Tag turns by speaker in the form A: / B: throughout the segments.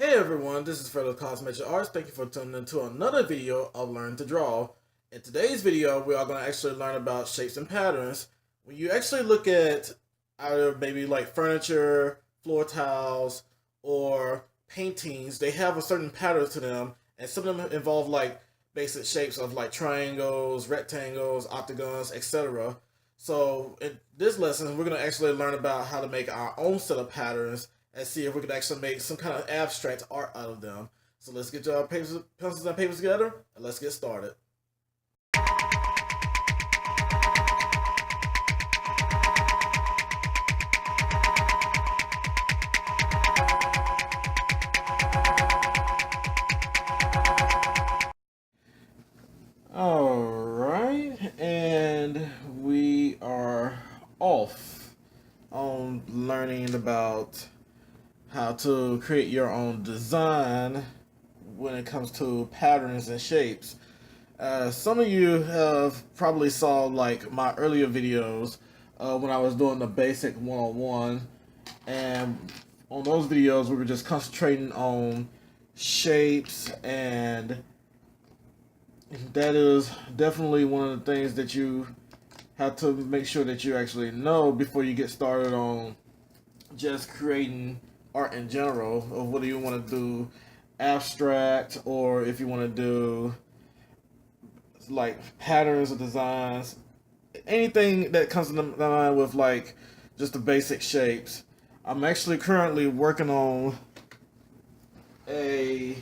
A: Hey everyone, this is Fred of Kaz-Magic Arts. Thank you for tuning into another video of Learn to Draw. In today's video, we are going to actually learn about shapes and patterns. When you actually look at either maybe like furniture, floor tiles, or paintings, they have a certain pattern to them, and some of them involve like basic shapes of like triangles, rectangles, octagons, etc. So in this lesson, we're going to actually learn about how to make our own set of patterns and see if we can actually make some kind of abstract art out of them. So let's get our pencils and papers together, and let's get started. Alright, and we are off on learning about how to create your own design when it comes to patterns and shapes. Some of you have probably saw like my earlier videos when I was doing the basic 101, and on those videos we were just concentrating on shapes, and that is definitely one of the things that you have to make sure that you actually know before you get started on just creating art in general, of whether you want to do abstract or if you want to do like patterns or designs, anything that comes to mind with like just the basic shapes. I'm actually currently working on a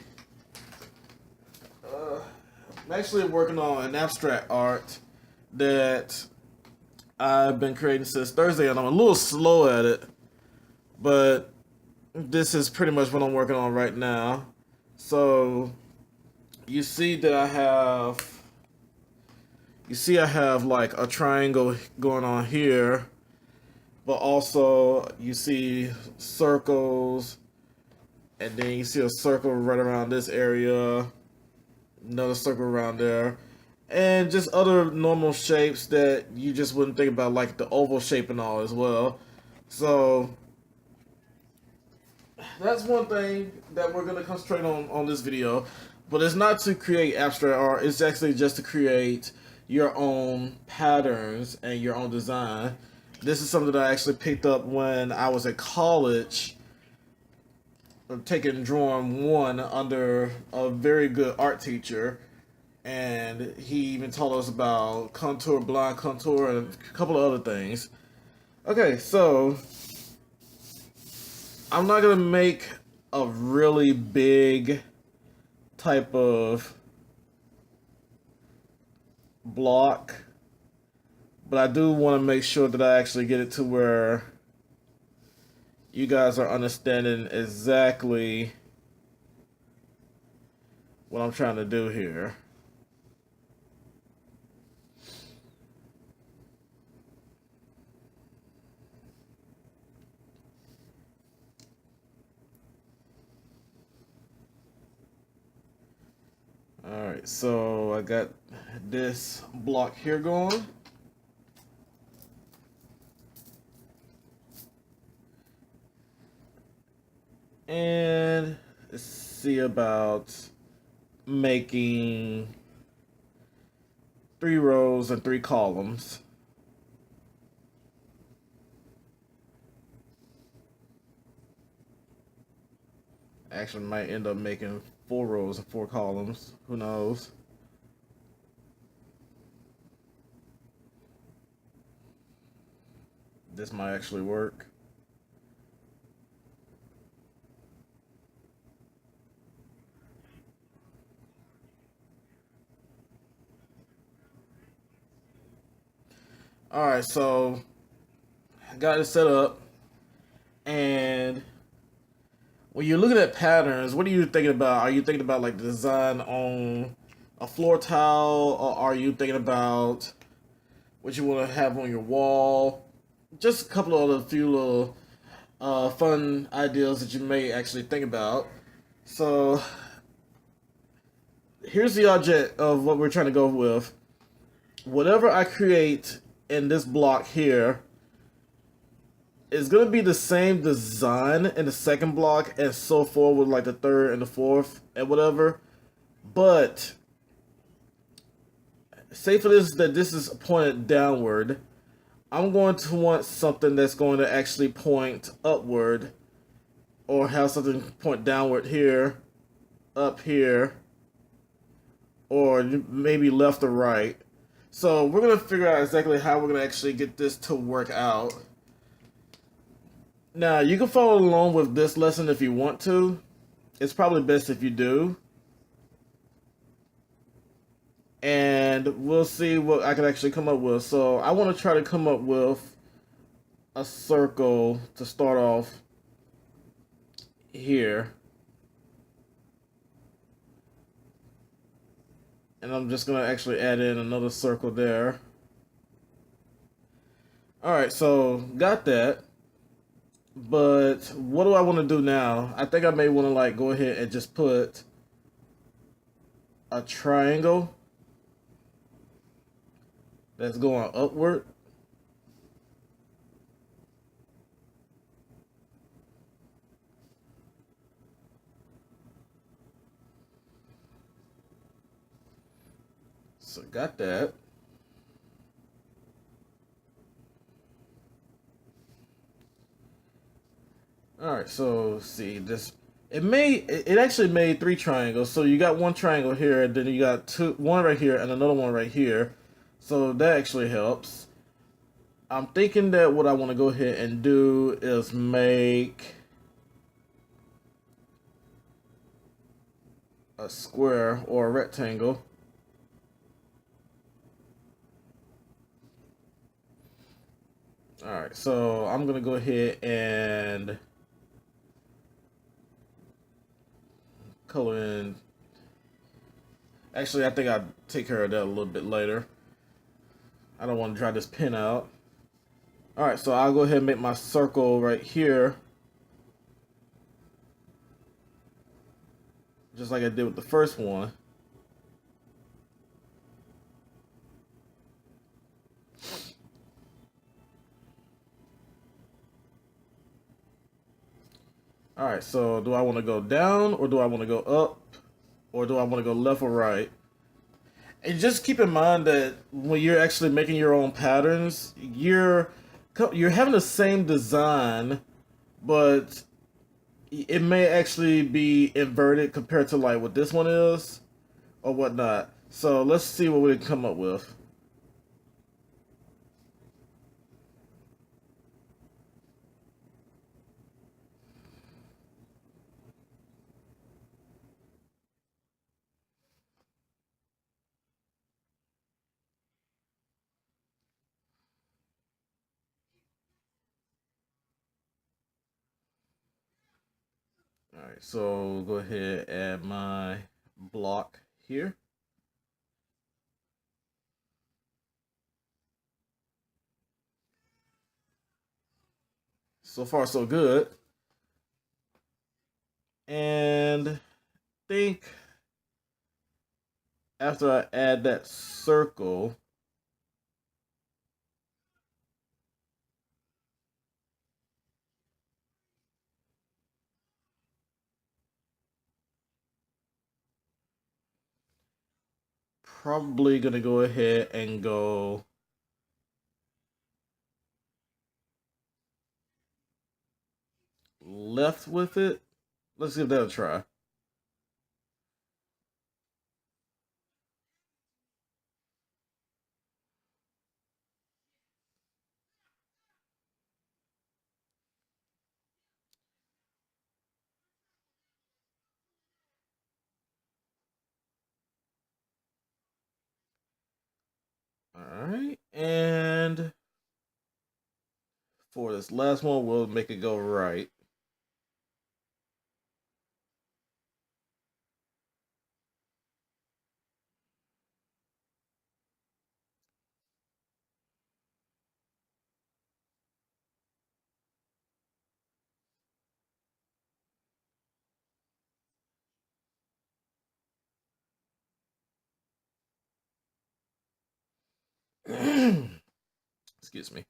A: an abstract art that I've been creating since Thursday, and I'm a little slow at it, but this is pretty much what I'm working on right now. So you see that I have like a triangle going on here, but also you see circles, and then you see a circle right around this area, another circle around there, and just other normal shapes that you just wouldn't think about, like the oval shape and all as well. So that's one thing that we're going to concentrate on this video, but it's not to create abstract art. It's actually just to create your own patterns and your own design. This is something that I actually picked up when I was at college, taking drawing 1 under a very good art teacher, and he even taught us about contour, blind contour, and a couple of other things. Okay, so I'm not gonna make a really big type of block, but I do want to make sure that I actually get it to where you guys are understanding exactly what I'm trying to do here. Alright, so I got this block here going. And let's see about making 3 rows and 3 columns. Actually might end up making 4 rows and 4 columns. Who knows? This might actually work. Alright, so I got it set up, and when you're looking at patterns, what are you thinking about? Are you thinking about like the design on a floor tile, or are you thinking about what you want to have on your wall? Just a couple of other few little fun ideas that you may actually think about. So here's the object of what we're trying to go with. Whatever I create in this block here, It's gonna be the same design in the second block and so forth with like the third and the fourth and whatever. But say for this that this is pointed downward, I'm going to want something that's going to actually point upward, or have something point downward here, up here, or maybe left or right. So we're gonna figure out exactly how we're gonna actually get this to work out. Now you can follow along with this lesson if you want to. It's probably best if you do. And we'll see what I can actually come up with. So I want to try to come up with a circle to start off here. And I'm just going to actually add in another circle there. Alright, so got that. But what do I want to do now? I think I may want to like go ahead and just put a triangle that's going upward. So got that. All right, so see this. It actually made three triangles. So you got one triangle here, and then you got one right here, and another one right here. So that actually helps. I'm thinking that what I want to go ahead and do is make a square or a rectangle. All right, so I'm gonna go ahead and color in. Actually, I think I'll take care of that a little bit later. I don't want to dry this pin out. All right, so I'll go ahead and make my circle right here, just like I did with the first one. All right, so do I want to go down, or do I want to go up, or do I want to go left or right? And just keep in mind that when you're actually making your own patterns, you're having the same design, but it may actually be inverted compared to like what this one is or whatnot. So let's see what we can come up with. All right, so go ahead and add my block here. So far, so good. And think after I add that circle, probably gonna go ahead and go left with it. Let's give that a try. All right, and for this last one, we'll make it go right. Excuse me.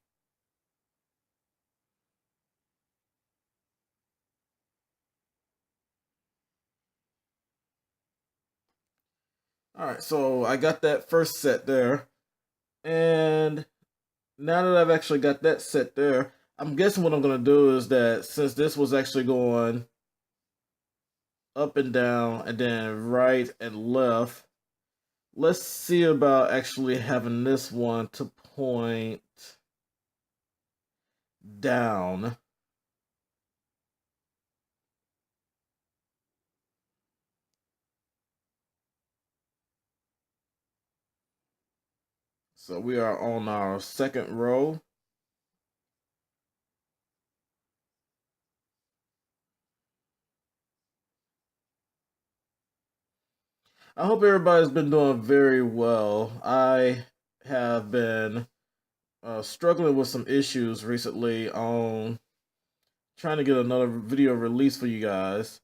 A: Alright, so I got that first set there. And now that I've actually got that set there, I'm guessing what I'm going to do is that since this was actually going up and down and then right and left, let's see about actually having this one to point down. So we are on our second row. I hope everybody's been doing very well. I have been struggling with some issues recently on trying to get another video released for you guys.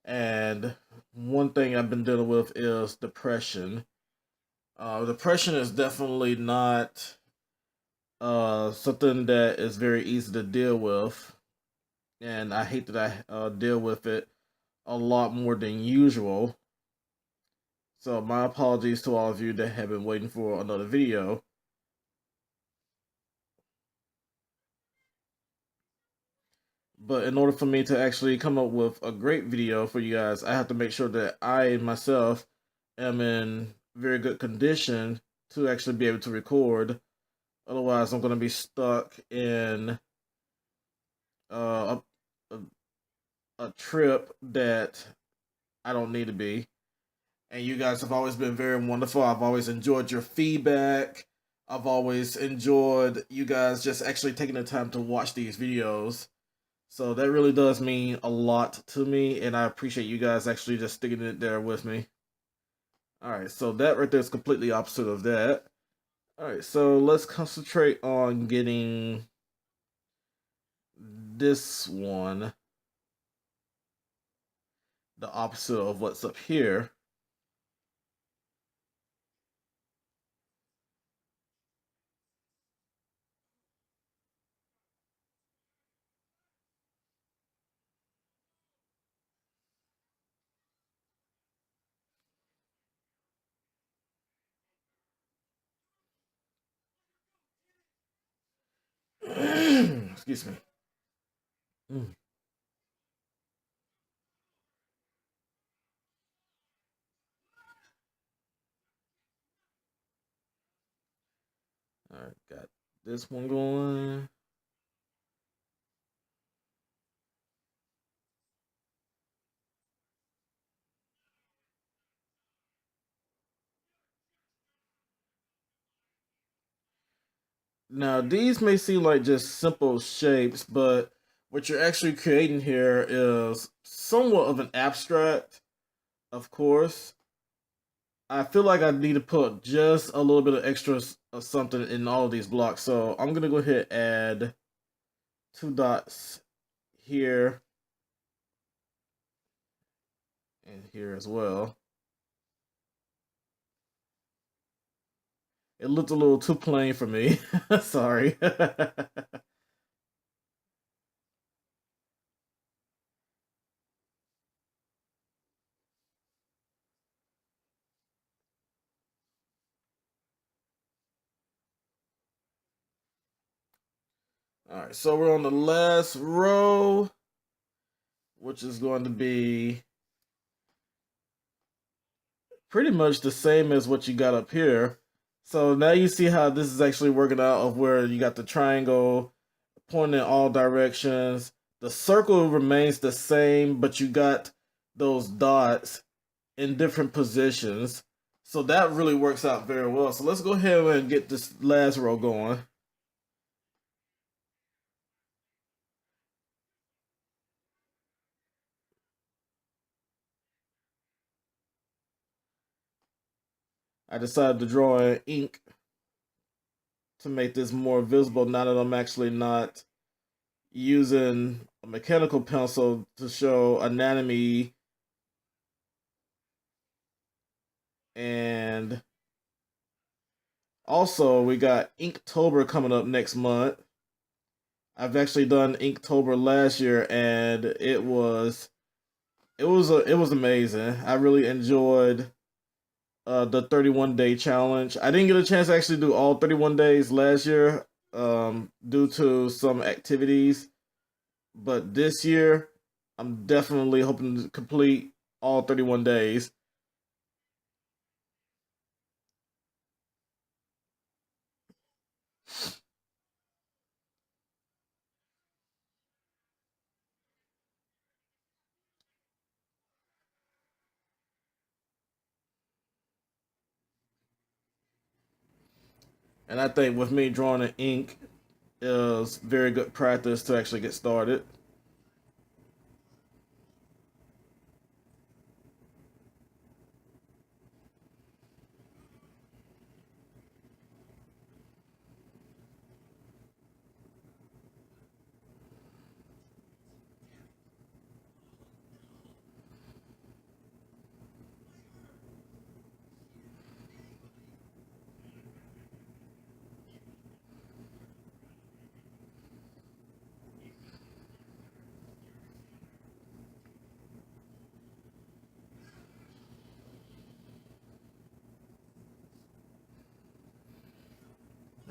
A: And one thing I've been dealing with is depression. Depression is definitely not something that is very easy to deal with. And I hate that I deal with it a lot more than usual. So my apologies to all of you that have been waiting for another video. But in order for me to actually come up with a great video for you guys, I have to make sure that I myself am in very good condition to actually be able to record. Otherwise, I'm going to be stuck in uh, a, a trip that I don't need to be. And you guys have always been very wonderful. I've always enjoyed your feedback. I've always enjoyed you guys just actually taking the time to watch these videos. So that really does mean a lot to me, and I appreciate you guys actually just sticking it there with me. Alright, so that right there is completely opposite of that. Alright, so let's concentrate on getting this one the opposite of what's up here. Excuse me. Mm. Alright, got this one going. Now, these may seem like just simple shapes, but what you're actually creating here is somewhat of an abstract, of course. I feel like I need to put just a little bit of extra of something in all of these blocks. So I'm going to go ahead and add 2 dots here and here as well. It looked a little too plain for me. Sorry. All right, so we're on the last row, which is going to be pretty much the same as what you got up here. So now you see how this is actually working out of where you got the triangle pointing in all directions. The circle remains the same, but you got those dots in different positions. So that really works out very well. So let's go ahead and get this last row going. I decided to draw in ink to make this more visible now that I'm actually not using a mechanical pencil to show anatomy. And also we got Inktober coming up next month. I've actually done Inktober last year and it was amazing. I really enjoyed the 31-day challenge. I didn't get a chance to actually do all 31 days last year due to some activities, but this year I'm definitely hoping to complete all 31 days. And I think with me drawing in ink is very good practice to actually get started.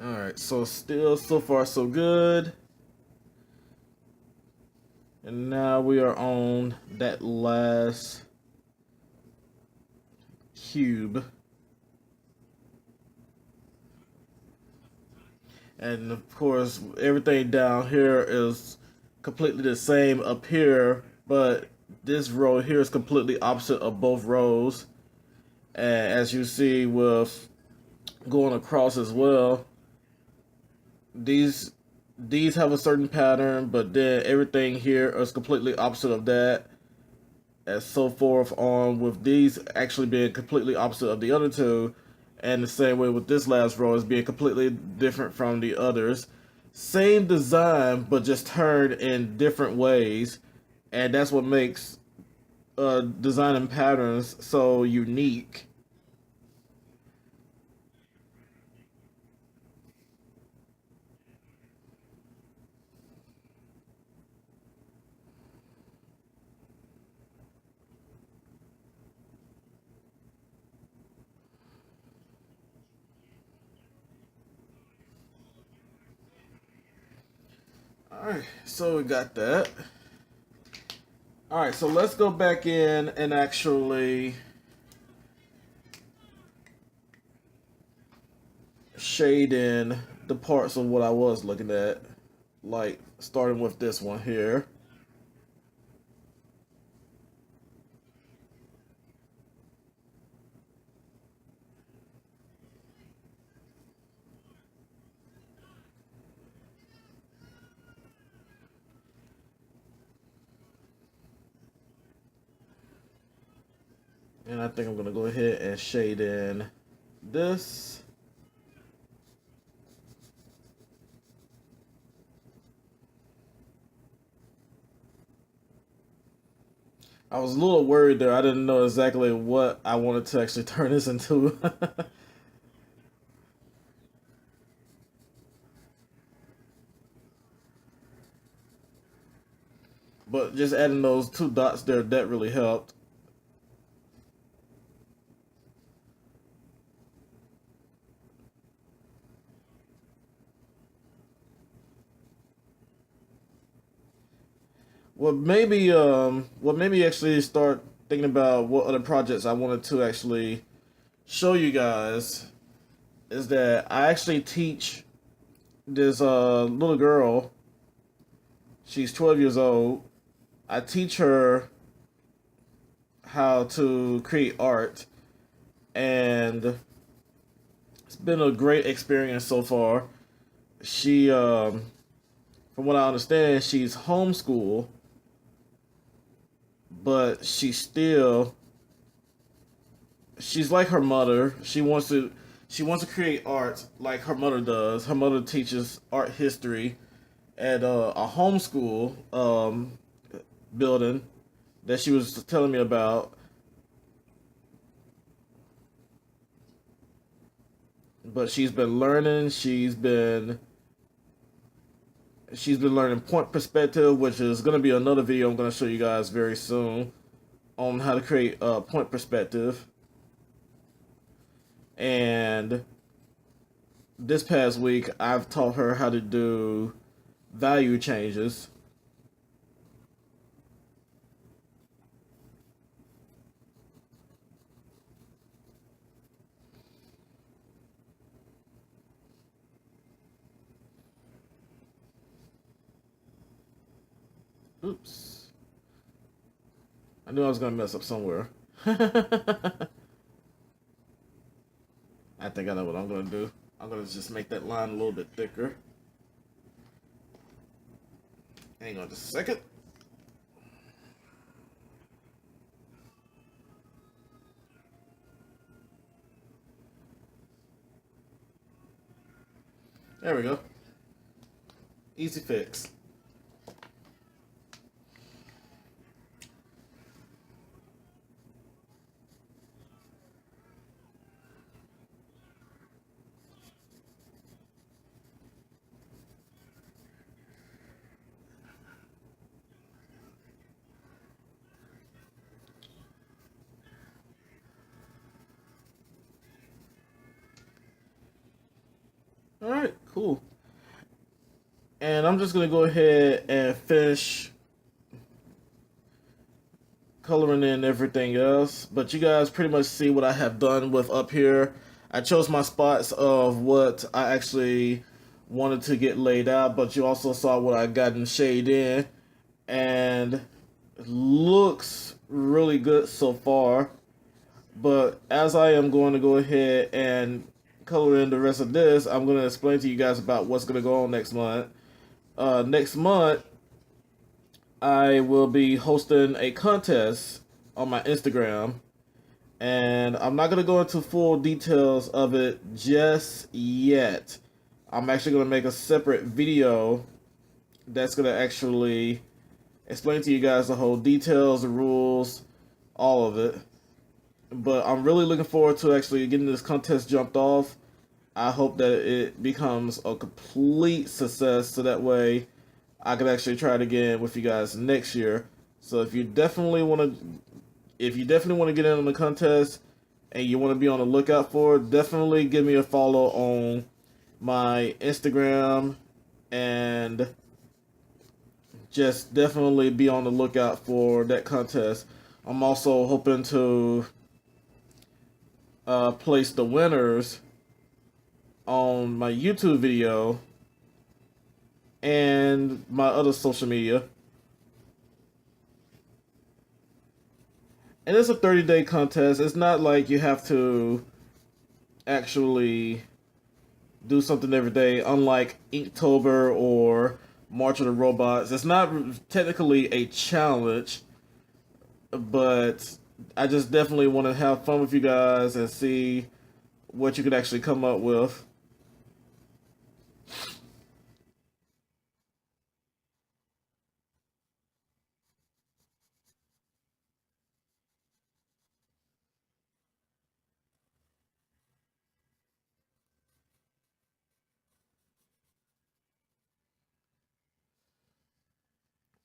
A: All right, so still so far so good. And now we are on that last cube. And of course, everything down here is completely the same up here, but this row here is completely opposite of both rows. And as you see with going across as well, these these have a certain pattern, but then everything here is completely opposite of that, and so forth on with these actually being completely opposite of the other two, and the same way with this last row is being completely different from the others. Same design, but just turned in different ways, and that's what makes design and patterns so unique. Alright, so we got that. Alright, so let's go back in and actually shade in the parts of what I was looking at. Like, starting with this one here. And I think I'm going to go ahead and shade in this. I was a little worried there. I didn't know exactly what I wanted to actually turn this into. But just adding those two dots there, that really helped. What made me actually start thinking about what other projects I wanted to actually show you guys is that I actually teach this little girl. She's 12 years old. I teach her how to create art, and it's been a great experience so far. She, from what I understand, she's homeschooled, but she's like her mother. She wants to create art like her mother does. Her mother teaches art history at a homeschool building that she was telling me about. But she's been learning point perspective, which is going to be another video I'm going to show you guys very soon on how to create point perspective. And this past week, I've taught her how to do value changes. Oops. I knew I was going to mess up somewhere. I think I know what I'm going to do. I'm going to just make that line a little bit thicker. Hang on just a second. There we go. Easy fix. All right, cool. And I'm just going to go ahead and finish coloring in everything else. But you guys pretty much see what I have done with up here. I chose my spots of what I actually wanted to get laid out, but you also saw what I got in shade in. And it looks really good so far. But as I am going to go ahead and color in the rest of this, I'm going to explain to you guys about what's going to go on next month. Next month, I will be hosting a contest on my Instagram, and I'm not going to go into full details of it just yet. I'm actually going to make a separate video that's going to actually explain to you guys the whole details, the rules, all of it. But I'm really looking forward to actually getting this contest jumped off. I hope that it becomes a complete success, so that way I can actually try it again with you guys next year. So if you definitely want to get in on the contest and you want to be on the lookout for it, definitely give me a follow on my Instagram, and just definitely be on the lookout for that contest. I'm also hoping to place the winners on my YouTube video and my other social media. And it's a 30-day contest. It's not like you have to actually do something every day, unlike Inktober or March of the Robots. It's not technically a challenge, but I just definitely want to have fun with you guys and see what you could actually come up with.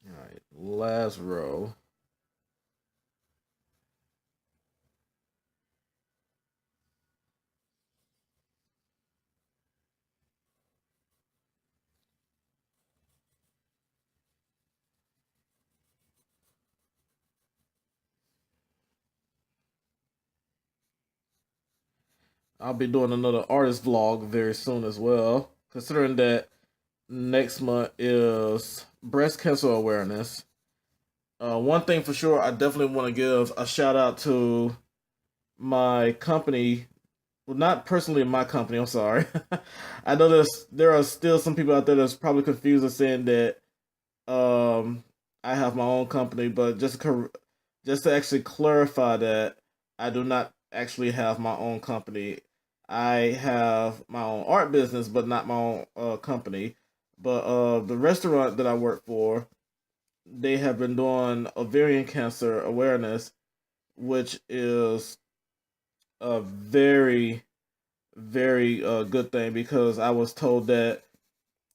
A: Alright, last row. I'll be doing another artist vlog very soon as well, considering that next month is breast cancer awareness. One thing for sure, I definitely want to give a shout out to my company. Well, not personally my company. I'm sorry. I know there are still some people out there that's probably confused and saying that I have my own company, but just to actually clarify that I do not actually have my own company. I have my own art business, but not my own company. But the restaurant that I work for, they have been doing ovarian cancer awareness, which is a very, very good thing, because I was told that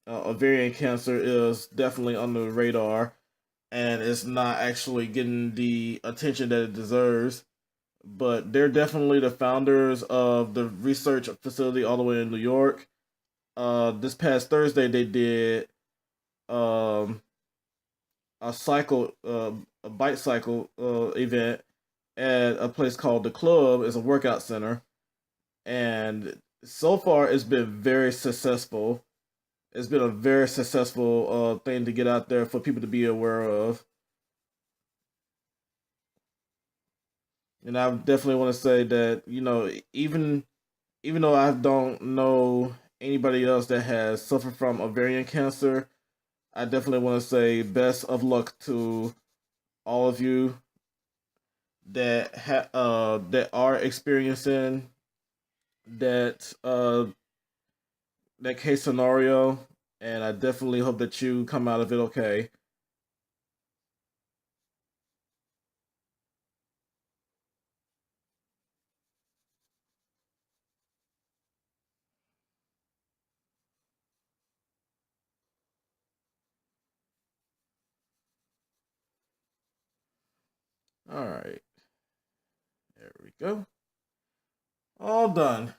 A: ovarian cancer is definitely under the radar and it's not actually getting the attention that it deserves. but they're definitely the founders of the research facility all the way in New York. This past Thursday, they did um, a cycle, a bike cycle event at a place called the Club. It's a workout center, and so far it's been very successful. It's been a very successful thing to get out there for people to be aware of. And I definitely want to say that, even though I don't know anybody else that has suffered from ovarian cancer, I definitely want to say best of luck to all of you that are experiencing that that case scenario, and I definitely hope that you come out of it okay. All right, there we go. All done.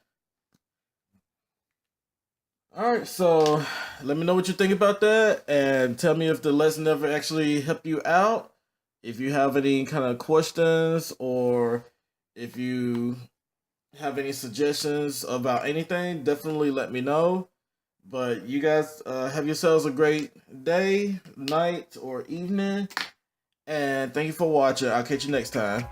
A: All right, so let me know what you think about that, and tell me if the lesson ever actually helped you out. If you have any kind of questions, or if you have any suggestions about anything, definitely let me know. But you guys have yourselves a great day, night, or evening, and thank you for watching. I'll catch you next time.